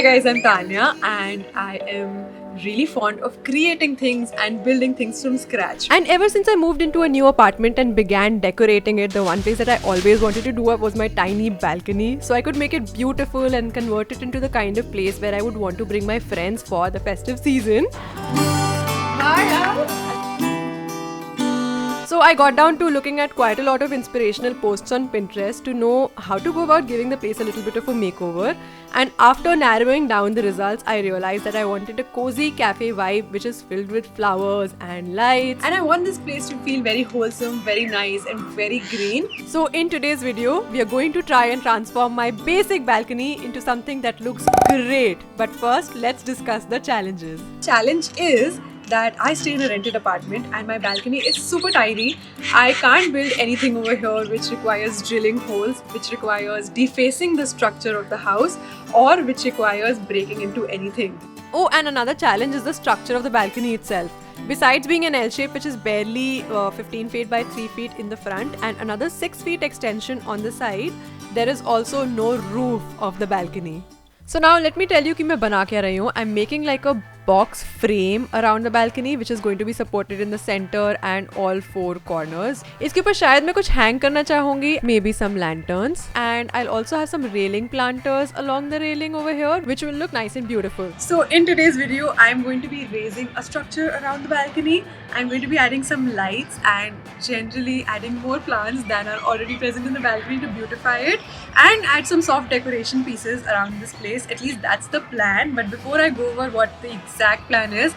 Hi guys, I'm Tanya and I am really fond of creating things and building things from scratch. And ever since I moved into a new apartment and began decorating it, the one place that I always wanted to do was my tiny balcony. So I could make it beautiful and convert it into the kind of place where I would want to bring my friends for the festive season. So I got down to looking at quite a lot of inspirational posts on Pinterest to know how to go about giving the place a little bit of a makeover. And after narrowing down the results, I realized that I wanted a cozy cafe vibe which is filled with flowers and lights. And I want this place to feel very wholesome, very nice and very green. So in today's video, we are going to try and transform my basic balcony into something that looks great. But first, let's discuss the challenges. Challenge is that I stay in a rented apartment and my balcony is super tiny. I can't build anything over here which requires drilling holes, which requires defacing the structure of the house, or which requires breaking into anything. Oh, and another challenge is the structure of the balcony itself. Besides being an L shape which is barely 15 feet by 3 feet in the front and another 6 feet extension on the side, there is also no roof of the balcony. So now let me tell you कि मैं बना क्या रही हूँ. I'm making like a box frame around the balcony which is going to be supported in the center and all four corners. इसके ऊपर शायद मैं कुछ hang करना चाहूँगी, maybe some lanterns, and I'll also have some railing planters along the railing over here which will look nice and beautiful. So in today's video, I'm going to be raising a structure around the balcony. I'm going to be adding some lights and generally adding more plants than are already present in the balcony to beautify it, and add some soft decoration pieces around this place. At least that's the plan. But before I go over what the exact plan is,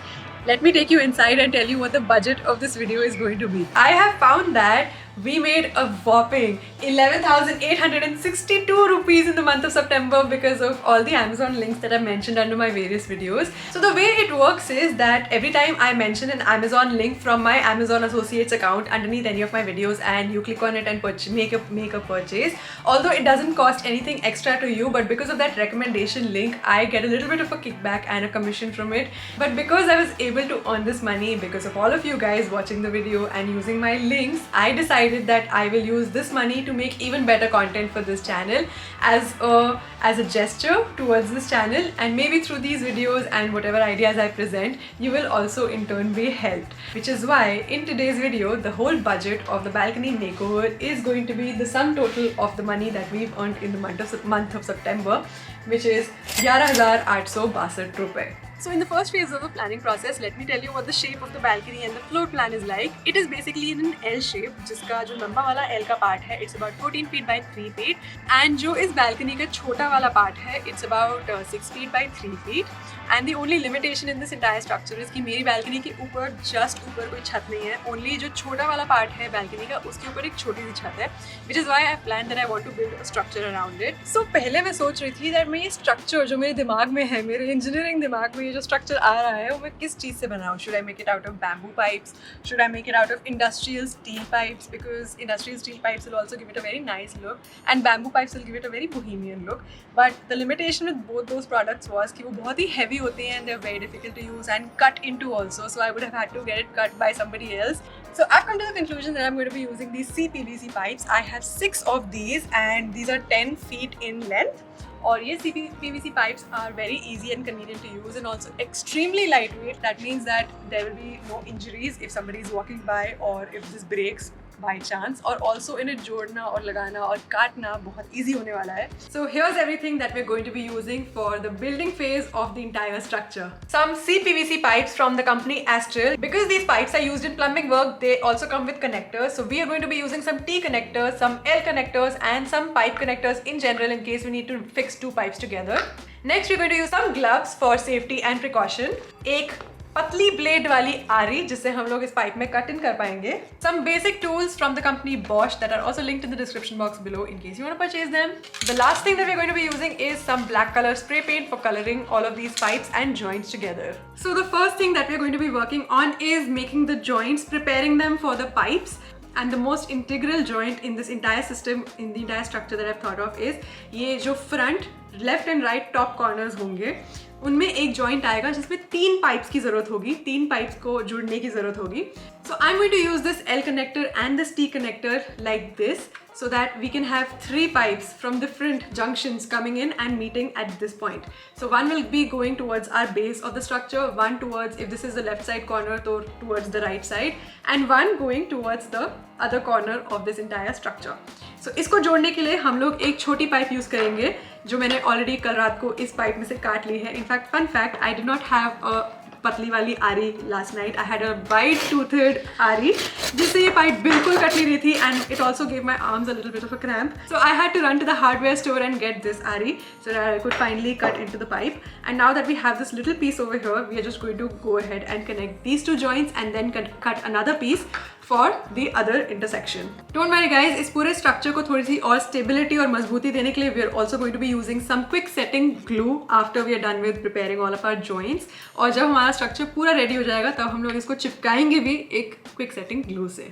let me take you inside and tell you what the budget of this video is going to be. I have found that we made a whopping 11,862 rupees in the month of September because of all the Amazon links that I mentioned under my various videos. So the way it works is that every time I mention an Amazon link from my Amazon Associates account underneath any of my videos and you click on it and make a purchase, although it doesn't cost anything extra to you, but because of that recommendation link, I get a little bit of a kickback and a commission from it. But because I was able to earn this money because of all of you guys watching the video and using my links, I decided that I will use this money to make even better content for this channel as a gesture towards this channel, and maybe through these videos and whatever ideas I present, you will also in turn be helped. Which is why in today's video, the whole budget of the balcony makeover is going to be the sum total of the money that we've earned in the month of September, which is 11,862 rupees. So in the first phase of the planning process, let me tell you what the shape of the balcony and the floor plan is like. It is basically in an L shape, जिसका जो लंबा वाला L का part है, it's about 14 feet by 3 feet, and जो इस balcony का छोटा वाला part है, it's about 6 feet by 3 feet. And the only limitation in this entire structure is कि मेरी balcony के ऊपर just ऊपर कोई छत नहीं है. Only जो छोटा वाला part है balcony का, उसके ऊपर एक छोटी सी छत है, which is why I planned that I want to build a structure around it. So पहले मैं सोच रही थी that मैं ये structure जो मेरे दिमाग में है, मेरे engineering दिमाग में जो structure आ रहा है, वो मैं किस चीज़ से बनाऊँ? Should I make it out of bamboo pipes? Should I make it out of industrial steel pipes? Because industrial steel pipes will also give it a very nice look, and bamboo pipes will give it a very bohemian look. But the limitation with both those products was कि वो बहुत ही heavy होते हैं and they're very difficult to use and cut into also. So I would have had to get it cut by somebody else. So I've come to the conclusion that I'm going to be using these CPVC pipes. I have 6 of these and these are 10 feet in length. और ये CPVC pipes are very easy and convenient to use and also extremely lightweight. That means that there will be no injuries if somebody is walking by or if this breaks by chance, और also इन्हें जोड़ना और लगाना और काटना बहुत easy होने वाला है. So here's everything that we're going to be using for the building phase of the entire structure. Some CPVC pipes from the company Astral. Because these pipes are used in plumbing work, they also come with connectors. So we are going to be using some T connectors, some L connectors and some pipe connectors in general in case we need to fix 2 pipes together. Next we're going to use some gloves for safety and precaution. एक पतली blade वाली आरी जिससे हम लोग इस pipe में cut in कर पाएंगे. Some basic tools from the company Bosch that are also linked in the description box below in case you want to purchase them. The last thing that we're going to be using is some black color spray paint for coloring all of these pipes and joints together. So the first thing that we're going to be working on is making the joints, preparing them for the pipes. And the most integral joint in this entire system, in the entire structure that I've thought of is ये जो front left and right top corners होंगे, उनमें एक joint आएगा जिसमें 3 pipes की ज़रूरत होगी, 3 पाइप्स को जुड़ने की ज़रूरत होगी. So I am going to use this L connector and this T connector like this, so that we can have 3 pipes from different junctions coming in and meeting at this point. So one will be going towards our base of the structure, one towards, if this is the left side corner, so towards the right side, and one going towards the other corner of this entire structure. So इसको जोड़ने के लिए हम लोग एक छोटी pipe use करेंगे जो मैंने ऑलरेडी कल रात को इस पाइप में से काट ली है. In fact fun fact, I did not have a पतली वाली आरी last night. I had a wide toothed आरी जिससे ये पाइप बिल्कुल कट नहीं रही थी, and it also gave my arms a little bit of a cramp. So I had to run to the hardware store and get this आरी so that I could finally cut into the pipe. And now that we have this little piece over here, we are just going to go ahead and connect these 2 joints and then cut another piece for the other intersection. Don't worry guys, इस पूरे structure को थोड़ी सी और stability और मजबूती देने के लिए we are also going to be using some quick setting glue after we are done with preparing all of our joints. और जब हमारा structure पूरा ready हो जाएगा तब हम लोग इसको चिपकाएंगे भी एक quick setting glue से.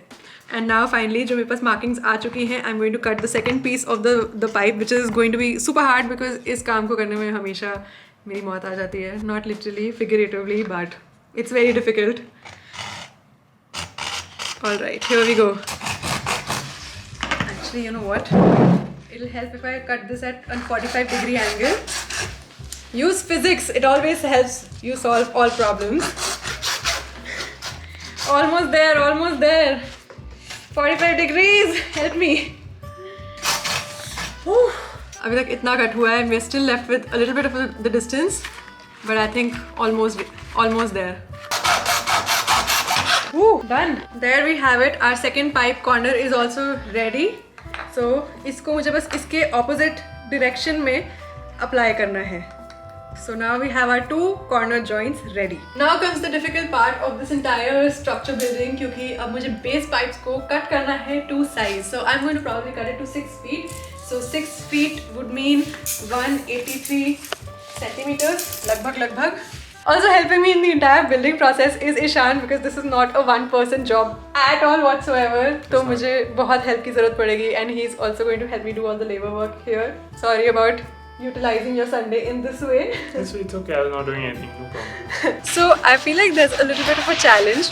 And now finally जो मेरे पास markings आ चुकी हैं, I'm going to cut the second piece of the pipe, which is going to be super hard because इस काम को करने में हमेशा मेरी मौत आ जाती है. Not literally, figuratively, but it's very difficult. Alright, here we go. Actually, you know what? It'll help if I cut this at a 45-degree angle. Use physics, it always helps you solve all problems. Almost there, almost there. 45 degrees, help me. अभी तक इतना cut हुआ है. We're still left with a little bit of the distance, but I think almost there. Done. There we have it. Our second pipe corner is also ready. So इसको मुझे बस इसके opposite direction में apply करना है. So now we have our 2 corner joints ready. Now comes the difficult part of this entire structure building क्योंकि अब मुझे base pipes को cut करना है to size. So I'm going to probably cut it to 6 feet. So 6 feet would mean 183 centimeters, लगभग. Also helping me in the entire building process is Ishan because this is not a one-person job at all whatsoever. तो मुझे बहुत help की ज़रूरत पड़ेगी and he's also going to help me do all the labor work here. Sorry about utilizing your Sunday in this way. It's okay, I was not doing anything, no problem. So I feel like there's a little bit of a challenge.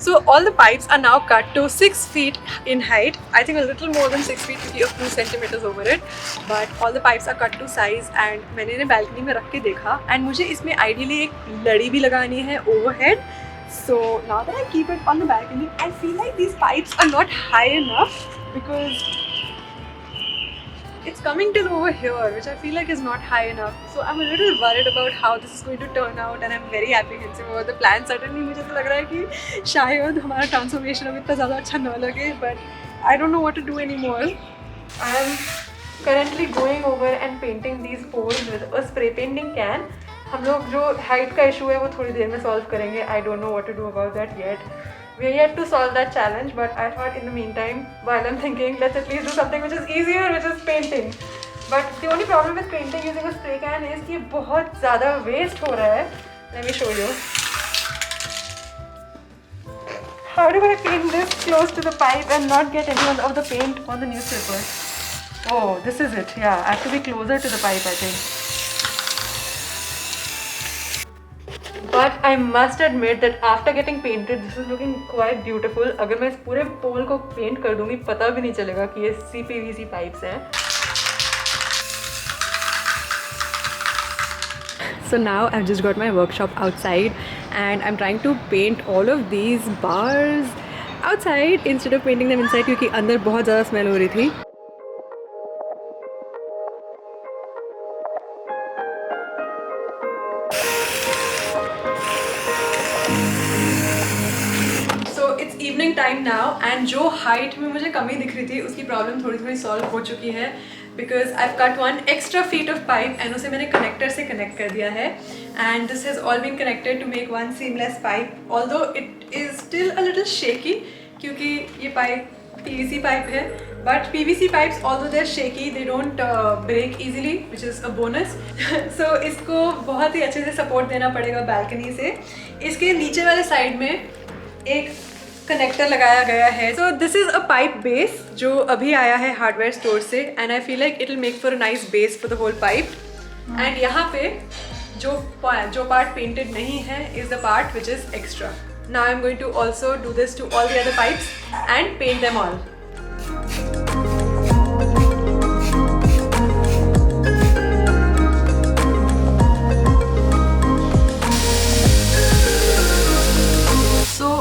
So all the pipes are now cut to 6 feet in height. I think a little more than 6 feet क्योंकि a few centimeters over it. But all the pipes are cut to size and मैंने इन्हें balcony में रख के देखा and मुझे इसमें ideally एक लड़ी भी लगानी है overhead. So now that I keep it on the balcony, I feel like these pipes are not high enough because it's coming till over here, which I feel like is not high enough. So I'm a little worried about how this is going to turn out and I'm very apprehensive about the plan. Certainly मुझे तो लग रहा है कि शायद हमारा transformation अब इतना ज़्यादा अच्छा ना लगे, but I don't know what to do anymore. I'm currently going over and painting these poles with a spray painting can. हम लोग जो height का issue है वो थोड़ी देर में solve करेंगे. I don't know what to do about that yet. We are yet to solve that challenge, but I thought in the meantime, while I'm thinking, let's at least do something which is easier, which is painting. But the only problem with painting using a spray can is कि बहुत ज़्यादा waste हो रहा है. Let me show you. How do I paint this close to the pipe and not get any of the paint on the newspaper? Oh, this is it. Yeah, I have to be closer to the pipe, I think. But I must admit that after getting painted, this is looking quite beautiful. अगर मैं इस पूरे पोल को paint कर दूँगी पता भी नहीं चलेगा कि ये CPVC पाइप्स हैं. So now I've just got my workshop outside and I'm trying to paint all of these bars outside instead of painting them inside क्योंकि अंदर बहुत ज़्यादा स्मेल हो रही थी. इवनिंग टाइम नाउ एंड जो हाइट में मुझे कमी दिख रही थी उसकी प्रॉब्लम थोड़ी सॉल्व हो चुकी है because I cut 1 extra feet of pipe and उसे मैंने कनेक्टर से कनेक्ट कर दिया है and this has all been connected to make 1 seamless pipe although it is still a little shaky क्योंकि ये पाइप PVC पाइप है but PVC pipes although they're shaky they don't break easily which is a bonus so इसको बहुत ही अच्छे से support देना पड़ेगा balcony से. इसके नीचे वाले साइड में एक कनेक्टर लगाया गया है. So this is a pipe base जो अभी आया है हार्डवेयर स्टोर से and I feel like it will make for a nice base for the whole pipe. And यहाँ पे जो पार्ट पेंटेड नहीं है is the part which is extra. Now I'm going to also do this to all the other pipes and paint them all. So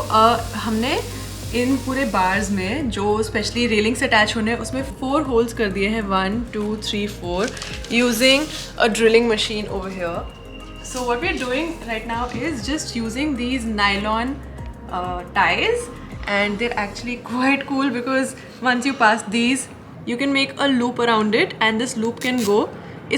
हमने इन पूरे bars में जो specially railing से अटैच होने हैं उसमें 4 होल्स कर दिए हैं, 1 2 3 4 using a drilling machine hour here. So what we're doing right now is just using these nylon ties, and they're actually quite cool because once you pass these you can make a loop around it and this loop can go.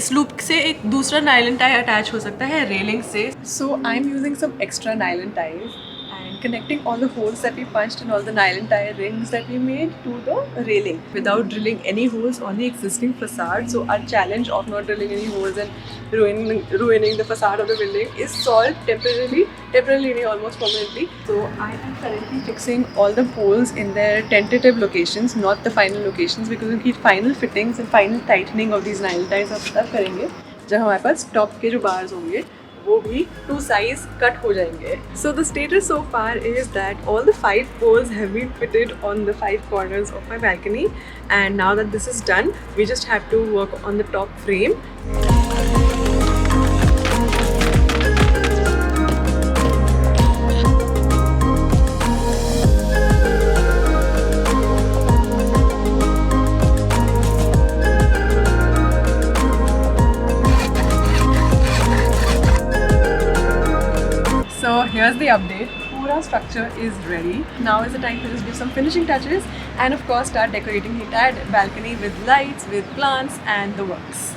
इस loop से एक दूसरा nylon tie attach हो सकता है railing से. So I'm using some extra nylon ties and connecting all the holes that we punched and all the nylon tie rings that we made to the railing without drilling any holes on the existing facade. So our challenge of not drilling any holes and ruining the facade of the building is solved temporarily, almost permanently. So I am currently fixing all the holes in their tentative locations, not the final locations, because उनकी final fittings and final tightening of these nylon ties अब तब करेंगे जब हमारे पास top के जो bars होंगे वो भी 2 size कट हो जाएंगे. So the status so far is that all the 5 poles have been fitted on the 5 corners of my balcony, and now that this is done we just have to work on the top frame. So here's the update. Pura structure is ready. Now is the time to just give some finishing touches and of course start decorating the entire balcony with lights, with plants and the works.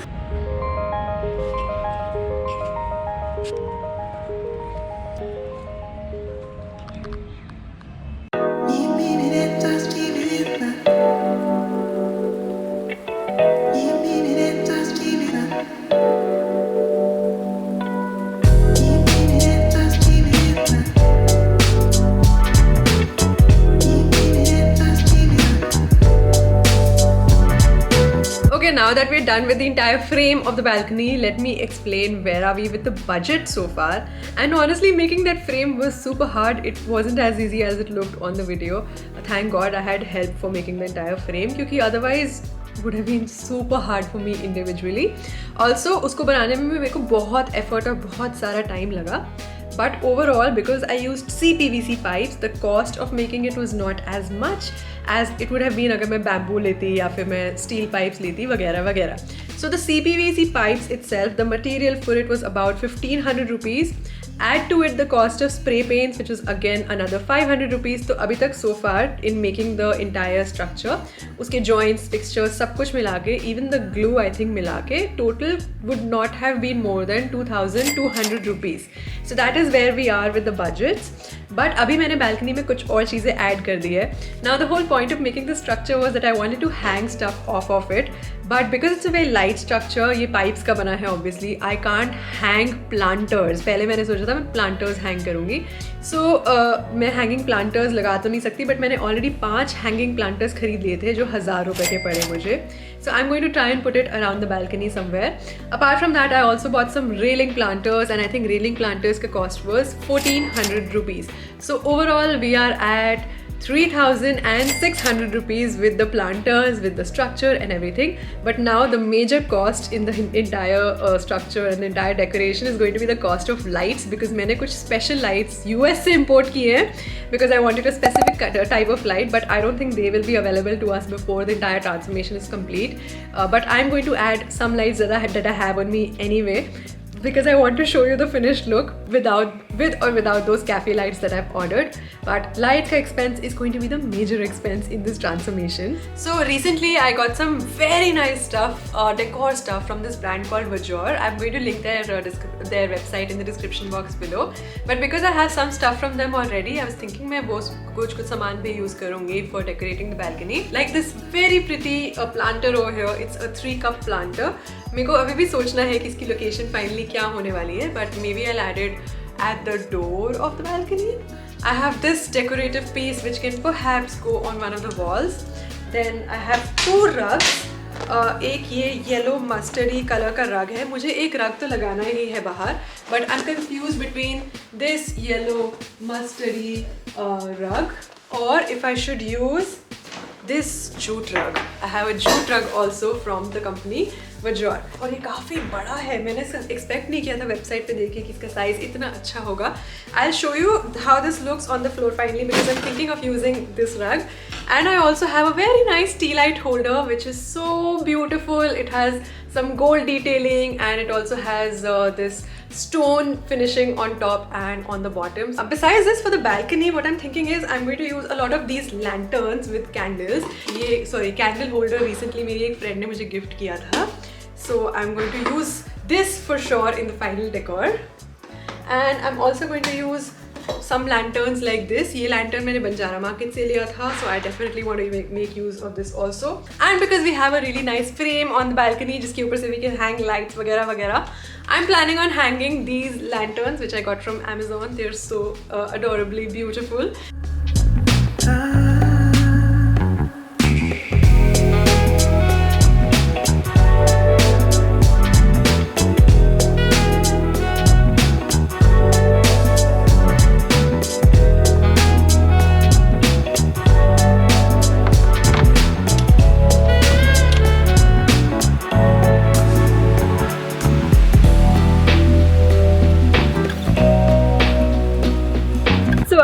Okay, now that we're done with the entire frame of the balcony, let me explain where are we with the budget so far. And honestly, making that frame was super hard. It wasn't as easy as it looked on the video. Thank God I had help for making the entire frame, क्योंकि otherwise it would have been super hard for me individually. Also, उसको बनाने में भी मेरे को बहुत effort और बहुत सारा time लगा. But overall, because I used CPVC pipes, the cost of making it was not as much as it would have been अगर मैं bamboo लेती या फिर मैं steel pipes लेती वगैरह वगैरह. So the CPVC pipes itself, the material for it was about 1500 rupees. Add to it the cost of spray paints, which is again another 500 rupees. तो अभी तक so far in making the entire structure, उसके joints, fixtures, सब कुछ मिला के, even the glue I think मिला के, total would not have been more than 2200 rupees. So that is where we are with the budgets. But अभी मैंने balcony में कुछ और चीज़ें add कर दी है. Now the whole point of making this structure was that I wanted to hang stuff off of it. But because it's a very light structure, ये pipes का बना है obviously, I can't hang planters. पहले मैंने सोचा था मैं planters hang करूँगी. So मैं hanging planters लगा तो नहीं सकती, but मैंने already 5 hanging planters खरीद लिए थे जो 1000 रुपए के पड़े मुझे. So I'm going to try and put it around the balcony somewhere. Apart from that, I also bought some railing planters, and I think railing planters का cost was 1400 rupees. So overall, we are at 3600 rupees with the planters, with the structure and everything. But now the major cost in the entire structure and the entire decoration is going to be the cost of lights, because मैंने कुछ special lights US से import किए हैं because I wanted a specific type of light, but I don't think they will be available to us before the entire transformation is complete. But I'm going to add some lights that I have on me anyway, because I want to show you the finished look with or without those cafe lights that I've ordered. But light ka expense is going to be the major expense in this transformation. So recently I got some very nice stuff, decor stuff from this brand called Vajor. I'm going to link their website in the description box below. But because I have some stuff from them already, I was thinking मैं वो कुछ सामान भी use करूँगी for decorating the balcony. Like this very pretty planter over here. It's a 3-cup planter. मेरे को अभी भी सोचना है कि इसकी लोकेशन फाइनली क्या होने वाली है, but maybe I'll add it at the door of the balcony. I have this decorative piece which can perhaps go on one of the walls. Then I have 2 rugs. एक ये yellow mustardy colour का रग है. मुझे एक रग तो लगाना ही है बाहर, but I am confuse between this yellow mustardy रग और if I should use this jute rug. I have a jute rug also from the company Vajor. और ये काफ़ी बड़ा है. मैंने एक्सपेक्ट नहीं किया था वेबसाइट पे देख के कि इसका साइज़ इतना अच्छा होगा. I'll show you how this looks on the floor finally because I'm thinking of using this rug. And I also have a very nice tea light holder which is so beautiful. It has some gold detailing and it also has this stone finishing on top and on the bottom. Besides this, for the balcony, what I'm thinking is I'm going to use a lot of these lanterns with candles. ये candle holder recently मेरी एक friend ने मुझे gift किया था. So I'm going to use this for sure in the final decor. And I'm also going to use some lanterns like this. ये lantern मैंने Banjara market से लिया था, so I definitely want to make use of this also. And because we have a really nice frame on the balcony जिसके ऊपर से we can hang lights वगैरह वगैरह, I'm planning on hanging these lanterns which I got from Amazon. They're so adorably beautiful.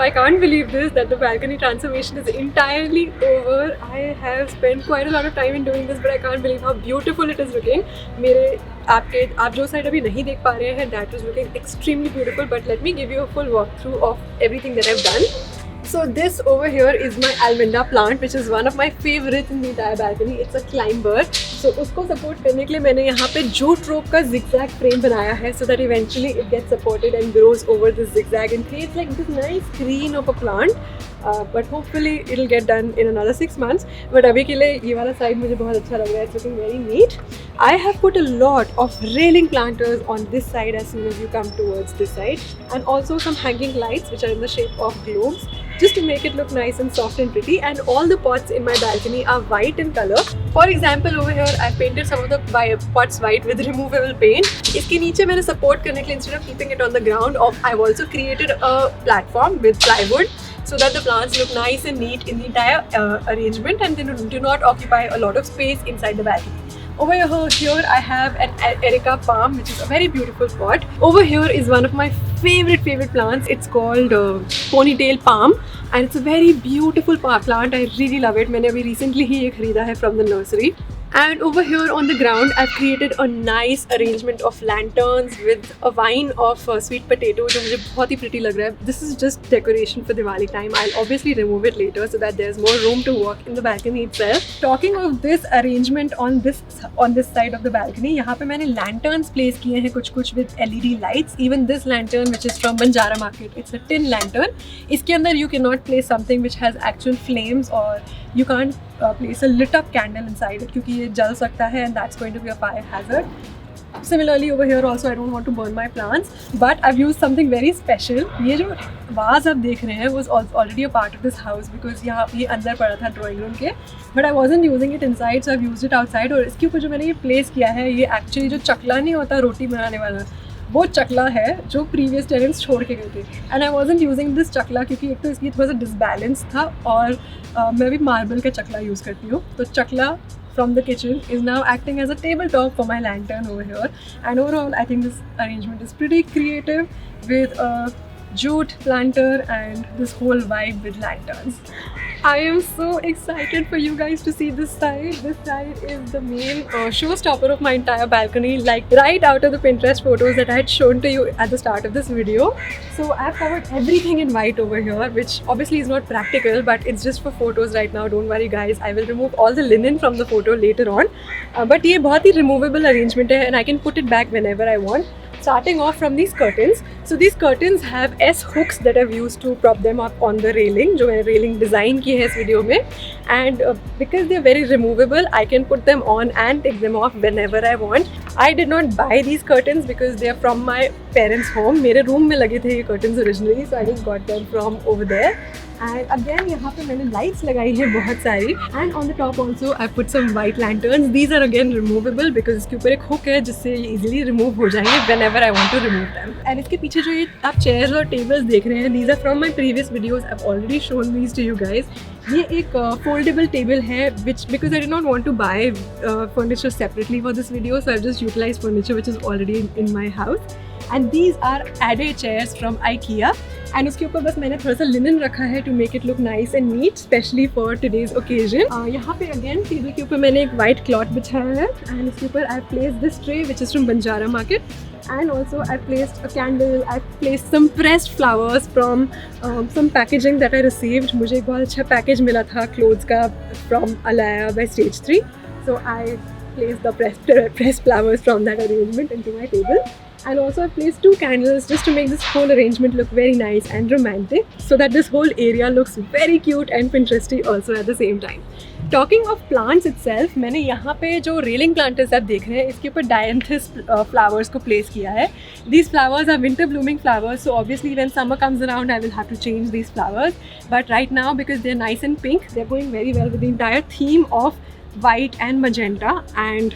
I can't believe this, that the balcony transformation is entirely over. I have spent quite a lot of time in doing this, but I can't believe how beautiful it is looking. आप जो side अभी नहीं देख पा रहे हैं, that is looking extremely beautiful. But let me give you a full walkthrough of everything that I've done. So this over here is my Alvinda plant, which is one of my favorites in the entire balcony. It's a climber. So उसको support करने के लिए मैंने यहाँ पे jute rope का zigzag frame बनाया है, so that eventually it gets supported and grows over this zigzag and creates like this nice screen of a plant. But hopefully it'll get done in another 6 months. But अभी के लिए ये वाला side मुझे बहुत अच्छा लग रहा है. It's looking very neat. I have put a lot of railing planters on this side as soon as you come towards this side, and also some hanging lights which are in the shape of globes, just to make it look nice and soft and pretty. And all the pots in my balcony are white in color. For example, over here I painted some of the pots white with removable paint. इसके नीचे मैंने support करने के लिए instead of keeping it on the ground, I've also created a platform with plywood, so that the plants look nice and neat in the entire arrangement and they do not occupy a lot of space inside the balcony. Over here I have an Erica palm, which is a very beautiful pot. Over here is one of my favorite plants. It's called ponytail palm and it's a very beautiful plant. I really love it. मैंने अभी recently ही ये खरीदा है from the nursery. And over here on the ground, I've created a nice arrangement of lanterns with a vine of sweet potato, जो मुझे बहुत ही pretty लग रहा है. This is just decoration for Diwali time. I'll obviously remove it later so that there's more room to walk in the balcony itself. Talking of this arrangement on this side of the balcony, यहाँ पे मैंने lanterns place किए हैं कुछ with LED lights. Even this lantern, which is from Banjara Market, it's a tin lantern. इसके अंदर you cannot place something which has actual flames, or you can't place a lit up candle inside it क्योंकि ये जल सकता है and that's going to be a fire hazard. Similarly over here also I don't want to burn my plants, but I've used something very special. ये जो vase आप देख रहे हैं was already a part of this house because यहाँ ये अंदर पड़ा था drawing room के, but I wasn't using it inside, so I've used it outside. और इसके ऊपर जो मैंने ये place किया है, ये actually जो चकला नहीं होता रोटी बनाने वाला, वो चकला है जो प्रीवियस टेनेंट्स छोड़ के गए थे. And I wasn't using this चकला क्योंकि एक तो इसकी थोड़ा सा डिसबैलेंस था, और मैं भी मार्बल का चकला यूज़ करती हूँ. तो चकला from the kitchen is now acting as a table top for my lantern over here. And overall I think this arrangement is pretty creative with a jute planter and this whole vibe with lanterns. I am so excited for you guys to see this side. This side is the main showstopper of my entire balcony, like right out of the Pinterest photos that I had shown to you at the start of this video. So I've covered everything in white over here, which obviously is not practical, but it's just for photos right now. Don't worry guys, I will remove all the linen from the photo later on. But ये बहुत ही removable arrangement है and I can put it back whenever I want. Starting off from these curtains. So these curtains have S hooks that I've used to prop them up on the railing, जो मैंने railing design की है इस video में. And because they're very removable, I can put them on and take them off whenever I want. I did not buy these curtains because they are from my parents' home. मेरे room में लगे थे ये curtains originally, so I just got them from over there. And again यहाँ पे मैंने lights लगाई हैं बहुत सारी. And on the top also I put some white lanterns. These are again removable because इसके ऊपर एक hook है जिससे ये easily remove हो जाएंगे whenever I want to remove them. And इसके पीछे जो ये आप chairs और tables देख रहे हैं, these are from my previous videos. I've already shown these to you guys. ये एक foldable table है which because I did not want to buy furniture separately for this video, so I've just utilized furniture which is already in my house. And these are Ade chairs from IKEA. And उसके ऊपर बस मैंने थोड़ा सा linen रखा है to make it look nice and neat, especially for today's occasion. यहाँ पे again टेबल के ऊपर मैंने एक white cloth बिछाया है and इसके ऊपर I placed this tray which is from Banjara Market. And also I placed a candle, I placed some pressed flowers from some packaging that I received. मुझे एक बहुत अच्छा package मिला था clothes का from Alaya by Stage 3. So I placed the pressed flowers from that arrangement into my table. And also I placed 2 candles just to make this whole arrangement look very nice and romantic, so that this whole area looks very cute and Pinteresty also at the same time. Talking of plants itself, मैंने यहाँ पे जो railing planters आप देख रहे हैं इसके ऊपर dianthus flowers को place किया है. These flowers are winter blooming flowers, so obviously when summer comes around I will have to change these flowers. But right now because they're nice and pink, they're going very well with the entire theme of white and magenta and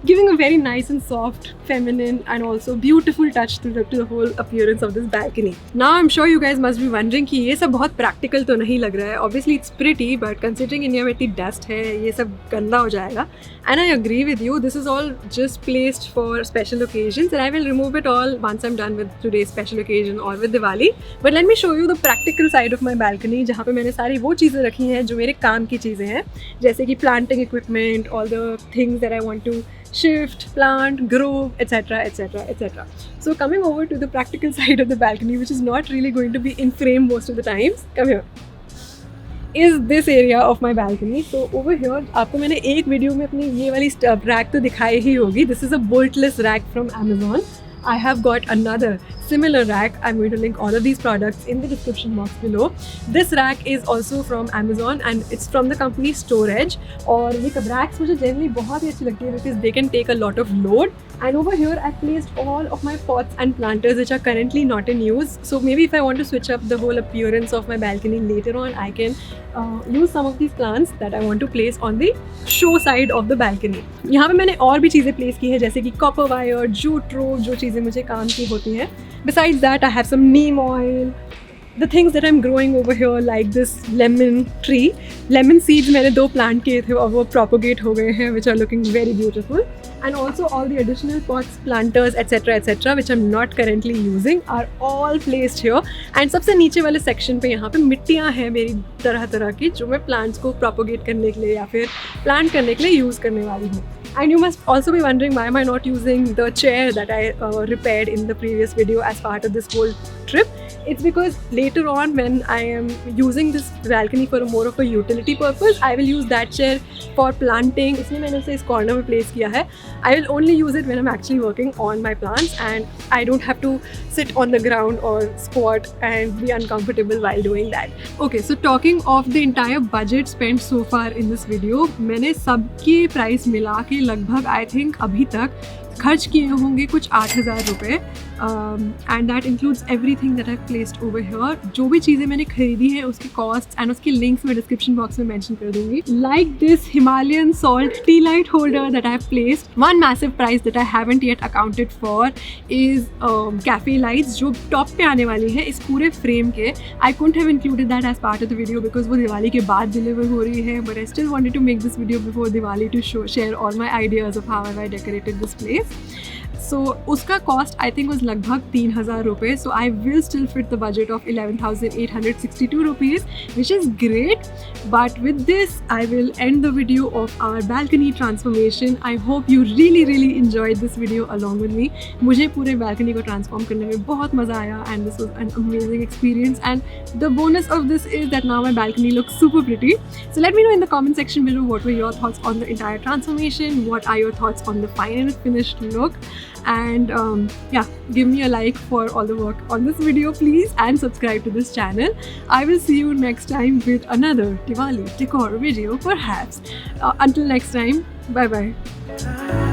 giving a very nice and soft, feminine and also beautiful touch to the whole appearance of this balcony. Now I'm sure you guys must be wondering कि ये सब बहुत practical तो नहीं लग रहा है. Obviously it's pretty, but considering India में इतनी dust है, ये सब गंदा हो जाएगा. And I agree with you, this is all just placed for special occasions and I will remove it all once I'm done with today's special occasion or with Diwali. But let me show you the practical side of my balcony, जहाँ पे मैंने सारी वो चीज़ें रखी हैं जो मेरे काम की चीज़ें हैं, जैसे कि planting equipment, all the things that I want to shift, plant, grow, etc, etc, etc. So coming over to the practical side of the balcony, which is not really going to be in frame most of the times, come here, is this area of my balcony. So over here, आपको मैंने एक video में अपनी ये वाली rack तो दिखाई ही होगी. This is a boltless rack from Amazon. I have got another similar rack. I'm going to link all of these products in the description box below. This rack is also from Amazon and it's from the company Storage. और ये racks मुझे generally बहुत ही अच्छी लगती है because they can take a lot of load. And over here I placed all of my pots and planters which are currently not in use. So maybe if I want to switch up the whole appearance of my balcony later on, I can use some of these plants that I want to place on the show side of the balcony. यहाँ पे मैंने और भी चीज़ें place की है जैसे कि copper wire, jute rope, जो चीज़ें मुझे काम की होती हैं. Besides that, I have some neem oil. The things that I'm growing over here, like this lemon tree. Lemon seeds मैंने 2 plant किए थे और वो propagate हो गए हैं, which are looking very beautiful. And also all the additional pots, planters, etc, which I'm not currently using, are all placed here. And सबसे नीचे वाले section पे यहाँ पे मिट्टियाँ हैं मेरी तरह की जो मैं plants को propagate करने के लिए या फिर plant करने के लिए use करने वाली हूँ. And you must also be wondering why am I not using the chair that I repaired in the previous video as part of this whole trip. It's because later on when I am using this balcony for more of a utility purpose, I will use that chair for planting. इसलिए मैंने उसे इस corner में place किया है. I will only use it when I'm actually working on my plants and I don't have to sit on the ground or squat and be uncomfortable while doing that. Okay, so talking of the entire budget spent so far in this video, मैंने सबकी price मिला के लगभग I think अभी तक खर्च किए होंगे कुछ 8,000 रुपये and that includes everything that I placed over here. जो भी चीज़ें मैंने खरीदी हैं उसकी कॉस्ट एंड उसकी लिंक्स मैं डिस्क्रिप्शन बॉक्स में मेंशन कर दूंगी. Like this Himalayan salt tea light holder that I have placed. One massive price that I haven't yet accounted for is cafe lights जो टॉप पे आने वाली है इस पूरे फ्रेम के. I couldn't have included that as part of the video because वो दिवाली के बाद डिलीवर हो रही है, but I still wanted to make this video before Diwali to share all my ideas of how I decorated this place. So उसका cost I think was लगभग 3,000 रुपये. So I will still fit the budget of 11,862 rupees which is great. But with this I will end the video of our balcony transformation. I hope you really enjoyed this video along with me. मुझे पूरे balcony को transform करने में बहुत मज़ा आया and this was an amazing experience. And the bonus of this is that now my balcony looks super pretty. So let me know in the comment section below what were your thoughts on the entire transformation. What are your thoughts on the final finished look? And yeah, give me a like for all the work on this video please and subscribe to this channel. I will see you next time with another Diwali decor video perhaps. Until next time, bye bye.